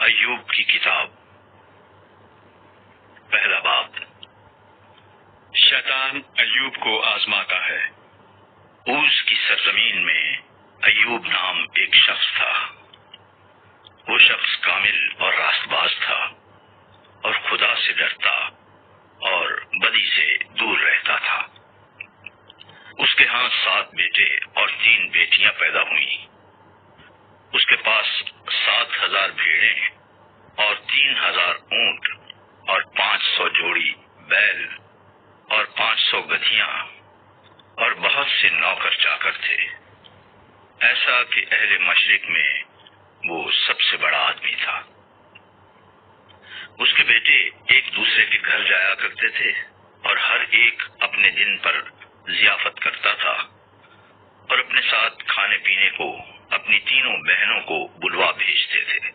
ایوب کی کتاب پہلا باب۔ شیطان ایوب کو آزماتا ہے۔ اوز کی سرزمین میں ایوب نام ایک شخص تھا۔ وہ شخص کامل اور راست باز تھا اور خدا سے ڈرتا اور بدی سے دور رہتا تھا۔ اس کے ہاں 7 بیٹے اور 3 بیٹیاں پیدا ہوئیں۔ اس کے پاس 7,000 بھیڑیں اور 3,000 اونٹ اور 500 جوڑی بیل اور 500 گدھیاں اور بہت سے نوکر چاکر تھے، ایسا کہ اہل مشرق میں وہ سب سے بڑا آدمی تھا۔ اس کے بیٹے ایک دوسرے کے گھر جایا کرتے تھے اور ہر ایک اپنے دن پر ضیافت کرتا تھا اور اپنے ساتھ کھانے پینے کو اپنی تینوں بہنوں کو بلوا بھیجتے تھے،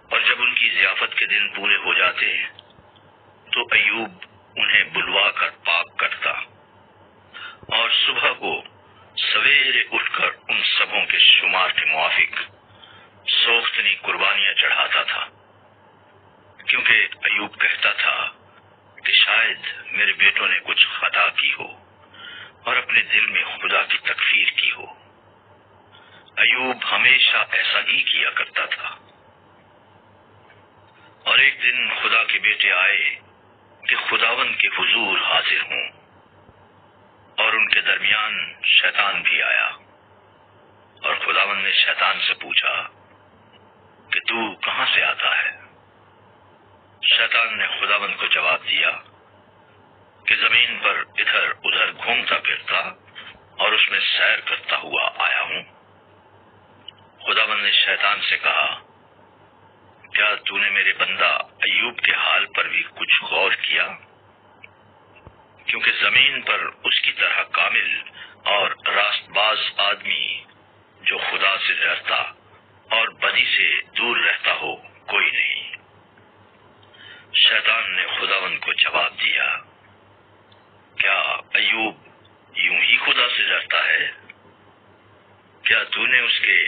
اور جب ان کی ضیافت کے دن پورے ہو جاتے تو ایوب انہیں بلوا کر پاک کرتا اور صبح کو سویرے اٹھ کر ان سبوں کے شمار کے موافق سوختنی قربانیاں چڑھاتا تھا، کیونکہ ایوب کہتا تھا کہ شاید میرے بیٹوں نے کچھ خطا کی ہو اور اپنے دل میں خدا کی تکفیر کی ہو۔ ایوب ہمیشہ ایسا ہی کیا کرتا تھا۔ اور ایک دن خدا کے بیٹے آئے کہ خداوند کے حضور حاضر ہوں، اور ان کے درمیان شیطان بھی آیا، اور خداوند نے شیطان سے پوچھا کہ تو کہاں سے آتا ہے؟ شیطان نے خداوند کو جواب دیا کہ زمین پر ادھر ادھر گھومتا پھرتا اور اس میں سیر کرتا ہوا آیا ہوں۔ خداوند نے شیطان سے کہا، کیا تو نے میرے بندہ ایوب کے حال پر بھی کچھ غور کیا؟ کیونکہ زمین پر اس کی طرح کامل اور راست باز آدمی جو خدا سے ڈرتا اور بدی سے دور رہتا ہو کوئی نہیں۔ شیطان نے خداوند کو جواب دیا، کیا ایوب یوں ہی خدا سے ڈرتا ہے؟ کیا تو نے اس کے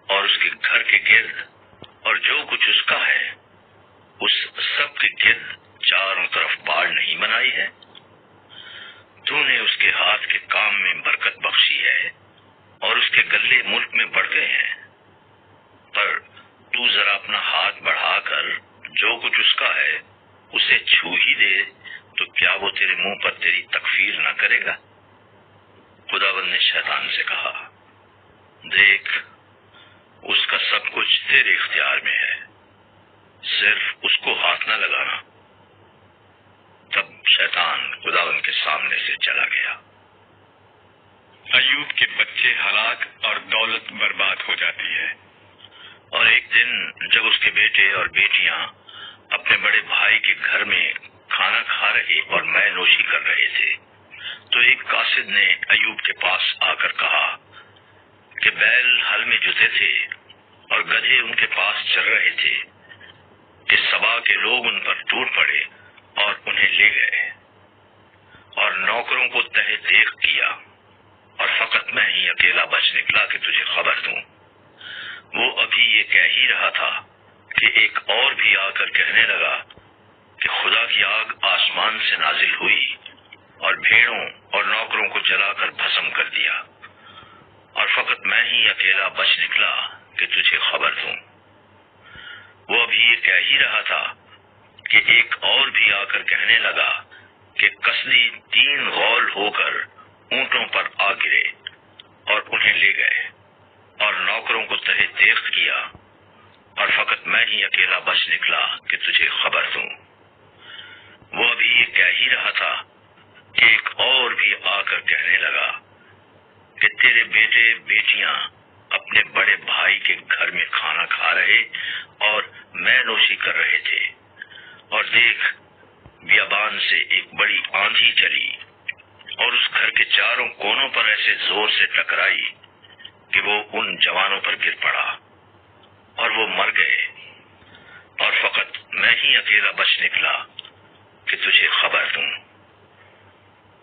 اور اس کے گھر کے گرد اور جو کچھ اس کا ہے اس سب کے گرد چاروں طرف باڑ نہیں بنائی ہے؟ تو نے اس کے ہاتھ کے کام میں برکت بخشی ہے اور اس کے گلے ملک میں بڑھ گئے ہیں، پر تو ذرا اپنا ہاتھ بڑھا کر جو کچھ اس کا ہے اسے چھو ہی دے تو کیا وہ تیرے منہ پر تیری تکفیر نہ کرے گا؟ خداوند نے شیطان سے کہا، دیکھ اس کا سب کچھ تیرے اختیار میں ہے، صرف اس کو ہاتھ نہ لگانا۔ تب شیطان خداوند کے سامنے سے چلا گیا۔ ایوب کے بچے ہلاک اور دولت برباد ہو جاتی ہے۔ اور ایک دن جب اس کے بیٹے اور بیٹیاں اپنے بڑے بھائی کے گھر میں کھانا کھا رہے اور مے نوشی کر رہے تھے تو ایک قاصد نے ایوب کے پاس آ کر کہا کہ بیل ہل میں جتے تھے اور گدھے ان کے پاس چل رہے تھے کہ سبا کے لوگ ان پر ٹوٹ پڑے اور انہیں لے گئے، اور نوکروں کو تہہ دیکھ کیا اور فقط میں ہی اکیلا بچ نکلا کہ تجھے خبر دوں۔ وہ ابھی یہ کہہ ہی رہا تھا کہ ایک اور بھی آ کر کہنے لگا کہ خدا کی آگ آسمان سے نازل ہوئی اور بھیڑوں اور نوکروں کو جلا کر بھسم کر دیا، اور فقط میں ہی اکیلا بچ نکلا کہ تجھے خبر دوں۔ وہ ابھی یہ کہہ ہی رہا تھا کہ ایک اور بھی آ کر کہنے لگا کہ کسدی 3 غول ہو کر اونٹوں پر آ گرے اور انہیں لے گئے، اور نوکروں کو تہہ دیکھ کیا، اور فقط میں ہی اکیلا بچ نکلا کہ تجھے خبر دوں۔ وہ ابھی یہ کہہ ہی رہا تھا کہ ایک اور بھی آ کر کہنے لگا کہ تیرے بیٹے بیٹیاں اپنے بڑے بھائی کے گھر میں کھانا کھا رہے اور مے نوشی کر رہے تھے، اور دیکھ بیابان سے ایک بڑی آندھی چلی اور اس گھر کے چاروں کونوں پر ایسے زور سے ٹکرائی کہ وہ ان جوانوں پر گر پڑا اور وہ مر گئے، اور فقط میں ہی اکیلا بچ نکلا کہ تجھے خبر دوں۔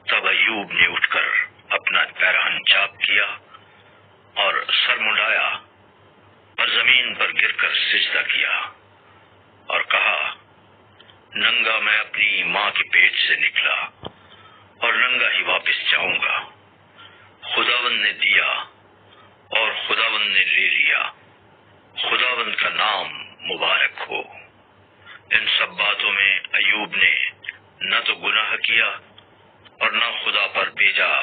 تب ایوب نے اٹھ کر اپنا پیراہن چاک کیا اور سر منڈایا اور زمین پر گر کر سجدہ کیا اور کہا، ننگا میں اپنی ماں کے پیٹ سے نکلا اور ننگا ہی واپس جاؤں گا۔ خداوند نے دیا اور خداوند نے لے لیا، خداوند کا نام مبارک ہو۔ ان سب باتوں میں ایوب نے نہ تو گناہ کیا اور نہ خدا پر بیجا